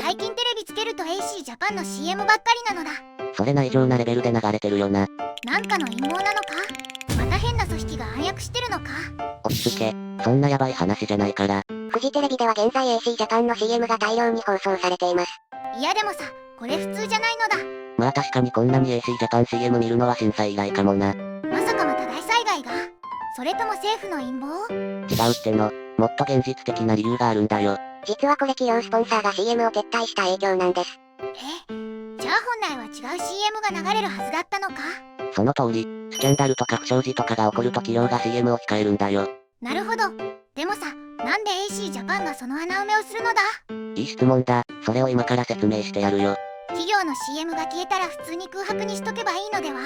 最近テレビつけると AC ジャパンの CM ばっかりなのだ。それな異常なレベルで流れてるよな。なんかの陰謀なのか？また変な組織が暗躍してるのか？落ち着け、そんなヤバい話じゃないから。フジテレビでは現在 AC ジャパンの CM が大量に放送されています。いやでもさ、これ普通じゃないのだ。まあ確かにこんなに AC ジャパン CM 見るのは震災以来かもな。まさかまた大災害が？それとも政府の陰謀？違うっての、もっと現実的な理由があるんだよ。実はこれ企業スポンサーが CM を撤退した影響なんです。じゃあ本来は違う CM が流れるはずだったのか？その通り、スキャンダルとか不祥事とかが起こると企業が CM を控えるんだよ。なるほど。でもさ、なんで AC ジャパンがその穴埋めをするのだ？いい質問だ。それを今から説明してやるよ。企業の CM が消えたら普通に空白にしとけばいいのでは？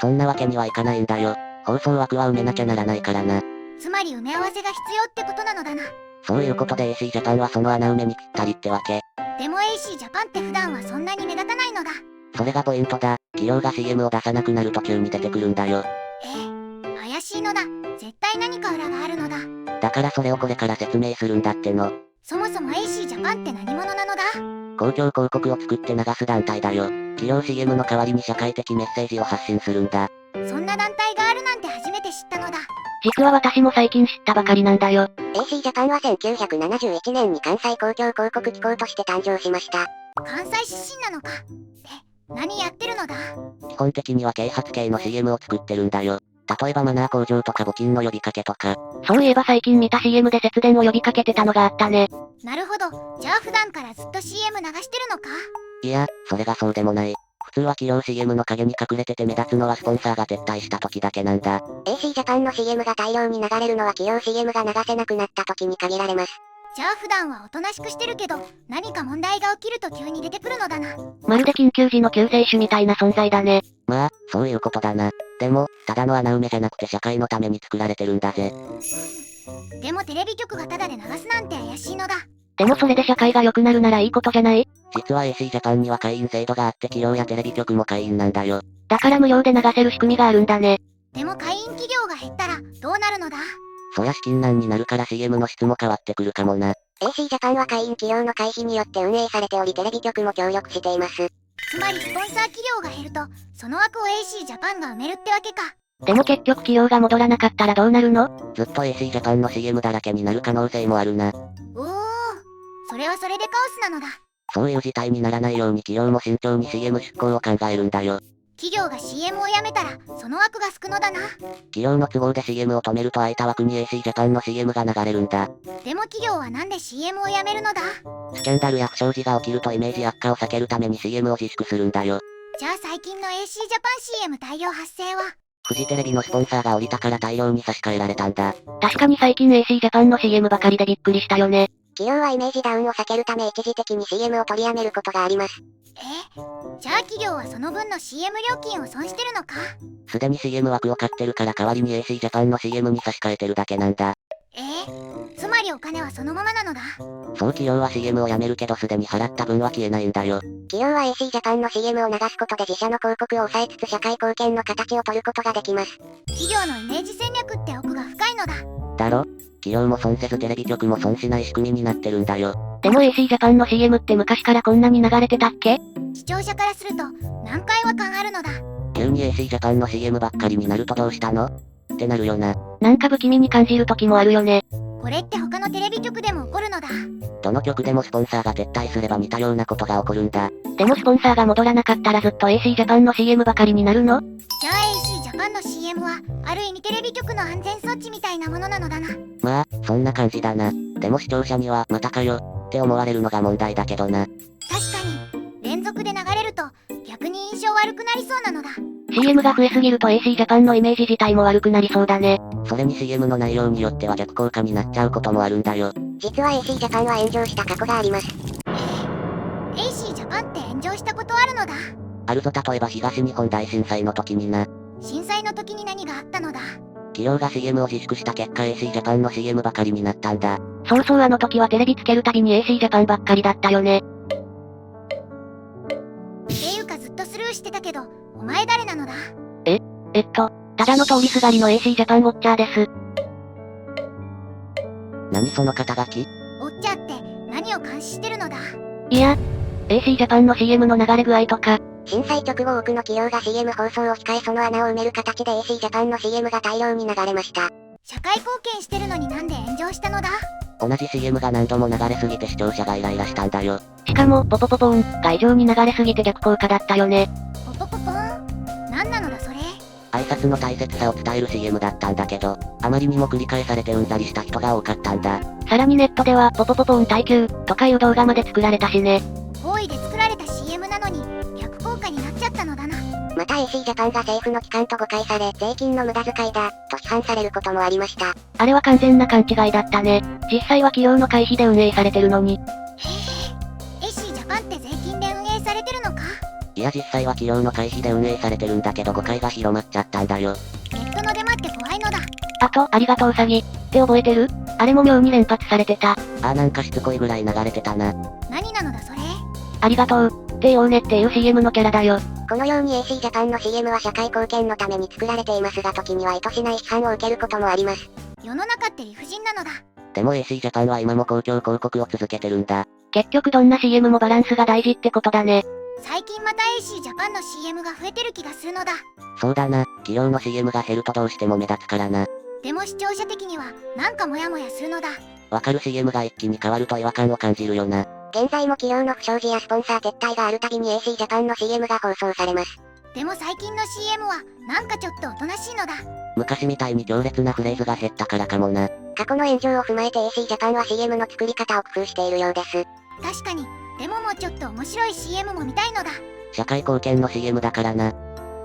そんなわけにはいかないんだよ。放送枠は埋めなきゃならないからな。つまり埋め合わせが必要ってことなのだな。そういうことで AC ジャパンはその穴埋めにぴったりってわけ。でも AC ジャパンって普段はそんなに目立たないのだ。それがポイントだ。企業が CM を出さなくなると急に出てくるんだよ。怪しいのだ。絶対何か裏があるのだ。だからそれをこれから説明するんだっての。そもそも AC ジャパンって何者なのだ？公共広告を作って流す団体だよ。企業 CM の代わりに社会的メッセージを発信するんだ。そんな団体があるなんて初めて知ったのだ。実は私も最近知ったばかりなんだよ。AC ジャパンは1971年に関西公共広告機構として誕生しました。関西出身なのか？何やってるのだ？基本的には啓発系の CM を作ってるんだよ。例えばマナー向上とか募金の呼びかけとか。そういえば最近見た CM で節電を呼びかけてたのがあったね。なるほど。じゃあ普段からずっと CM 流してるのか？いや、それがそうでもない。普通は企業 CM の影に隠れてて目立つのはスポンサーが撤退した時だけなんだ。AC ジャパンの CM が大量に流れるのは企業 CM が流せなくなった時に限られます。じゃあ普段はおとなしくしてるけど、何か問題が起きると急に出てくるのだな。まるで緊急時の救世主みたいな存在だね。まあ、そういうことだな。でも、ただの穴埋めじゃなくて社会のために作られてるんだぜ。でもテレビ局がタダで流すなんて怪しいのだ。でもそれで社会が良くなるならいいことじゃない？実は AC ジャパンには会員制度があって企業やテレビ局も会員なんだよ。だから無料で流せる仕組みがあるんだね。でも会員企業が減ったらどうなるのだ？そりゃ資金難になるから CM の質も変わってくるかもな。AC ジャパンは会員企業の会費によって運営されておりテレビ局も協力しています。つまりスポンサー企業が減ると、その枠を AC ジャパンが埋めるってわけか。でも結局企業が戻らなかったらどうなるの？ずっと AC ジャパンの CM だらけになる可能性もあるな。おお、それはそれでカオスなのだ。そういう事態にならないように企業も慎重に CM 出稿を考えるんだよ。企業が CM をやめたら、その枠がすくのだな。企業の都合で CM を止めると空いた枠に AC ジャパンの CM が流れるんだ。でも企業はなんで CM をやめるのだ？スキャンダルや不祥事が起きるとイメージ悪化を避けるために CM を自粛するんだよ。じゃあ最近の AC ジャパン CM 大量発生は？フジテレビのスポンサーが降りたから大量に差し替えられたんだ。確かに最近 AC ジャパンの CM ばかりでびっくりしたよね。企業はイメージダウンを避けるため一時的に CM を取りやめることがあります。じゃあ企業はその分の CM 料金を損してるのか？すでに CM 枠を買ってるから代わりに AC ジャパンの CM に差し替えてるだけなんだ。つまりお金はそのままなのだ。そう企業は CM をやめるけどすでに払った分は消えないんだよ。企業は AC ジャパンの CM を流すことで自社の広告を抑えつつ社会貢献の形を取ることができます。企業のイメージ戦略って奥が深いのだ。だろ？企業も損せずテレビ局も損しない仕組みになってるんだよ。でも AC ジャパンの CM って昔からこんなに流れてたっけ？視聴者からすると何回は感あるのだ。急に AC ジャパンの CM ばっかりになるとどうしたの？ってなるよな。なんか不気味に感じる時もあるよね。これって他のテレビ局でも起こるのだ。どの局でもスポンサーが撤退すれば似たようなことが起こるんだ。でもスポンサーが戻らなかったらずっと AC ジャパンの CM ばかりになるの？じゃあ AC ジャパンの CM はある意味テレビ局の安全装置みたいなものなのだな。まあ、そんな感じだな。でも視聴者にはまたかよって思われるのが問題だけどな。確かに連続で流れると逆に印象悪くなりそうなのだ。CM が増えすぎると AC ジャパンのイメージ自体も悪くなりそうだね。それに CM の内容によっては逆効果になっちゃうこともあるんだよ。実は AC ジャパンは炎上した過去があります。AC ジャパンって炎上したことあるのだ。あるぞ。例えば東日本大震災の時にな。震災の時に何があったのだ？企業が CM を自粛した結果 AC ジャパンの CM ばかりになったんだ。そうそうあの時はテレビつけるたびに AC ジャパンばっかりだったよね。っていうかずっとスルーしてたけど、お前誰なのだ？ただの通りすがりの AC ジャパンウォッチャーです。何その肩書き？ウォッチャーって何を監視してるのだ？いや、AC ジャパンの CM の流れ具合とか。震災直後多くの企業が CM 放送を控えその穴を埋める形で AC ジャパンの CM が大量に流れました。社会貢献してるのになんで炎上したのだ。同じ CM が何度も流れすぎて視聴者がイライラしたんだよ。しかも、ポポポポーンが異常に流れすぎて逆効果だったよね。ポポポポーン。なんなのだそれ。挨拶の大切さを伝える CM だったんだけど、あまりにも繰り返されてうんざりした人が多かったんだ。さらにネットでは、ポポポポーン耐久とかいう動画まで作られたしね。好意で作られた CM なのに、逆効果になっちゃったのだな。また AC ジャパンが政府の機関と誤解され、税金の無駄遣いだ、と批判されることもありました。あれは完全な勘違いだったね。実際は企業の会費で運営されてるのに。へえ、AC ジャパンって税金で運営されてるのか。いや実際は企業の会費で運営されてるんだけど誤解が広まっちゃったんだよ。ネットのデマって怖いのだ。あと、ありがとう詐欺って覚えてる？あれも妙に連発されてた。なんかしつこいぐらい流れてたな。何なのだそれ。ありがとうって言おうねっていう CM のキャラだよ。このように AC ジャパンの CM は社会貢献のために作られていますが時には意図しない批判を受けることもあります。世の中って理不尽なのだ。でも AC ジャパンは今も公共広告を続けてるんだ。結局どんな CM もバランスが大事ってことだね。最近また AC ジャパンの CM が増えてる気がするのだ。そうだな、企業の CM が減るとどうしても目立つからな。でも視聴者的には、なんかモヤモヤするのだ。わかる CM が一気に変わると違和感を感じるよな。現在も企業の不祥事やスポンサー撤退があるたびに AC ジャパンの CM が放送されます。でも最近の CM は、なんかちょっとおとなしいのだ。昔みたいに強烈なフレーズが減ったからかもな。過去の炎上を踏まえて AC ジャパンは CM の作り方を工夫しているようです。確かに、でももうちょっと面白い CM も見たいのだ。社会貢献の CM だからな。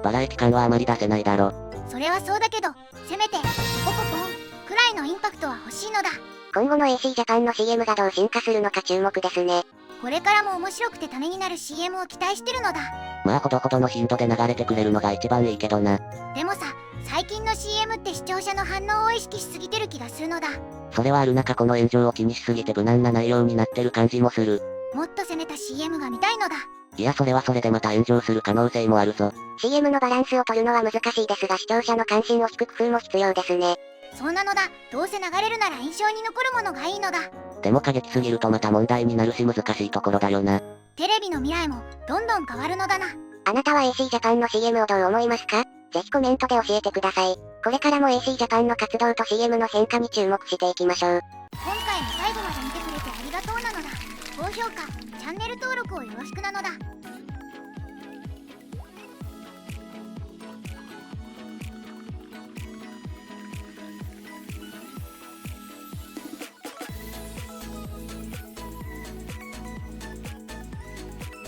バラエティ感はあまり出せないだろ。それはそうだけど、せめて、ポポポンくらいのインパクトは欲しいのだ。今後の AC ジャパンの CM がどう進化するのか注目ですね。これからも面白くてためになる CM を期待してるのだ。まあほどほどの頻度で流れてくれるのが一番いいけどな。でもさ、最近の CM って視聴者の反応を意識しすぎてる気がするのだ。それはある中この炎上を気にしすぎて無難な内容になってる感じもする。もっと攻めた CM が見たいのだ。いやそれはそれでまた炎上する可能性もあるぞ。CM のバランスを取るのは難しいですが視聴者の関心を引く工夫も必要ですね。そうなのだ。どうせ流れるなら印象に残るものがいいのだ。でも過激すぎるとまた問題になるし難しいところだよな。テレビの未来もどんどん変わるのだな。あなたは AC ジャパンの CM をどう思いますか？ぜひコメントで教えてください。これからも AC ジャパンの活動と CM の変化に注目していきましょう。今回も最後まで見てくれてありがとうなのだ。高評価、チャンネル登録をよろしくなのだ。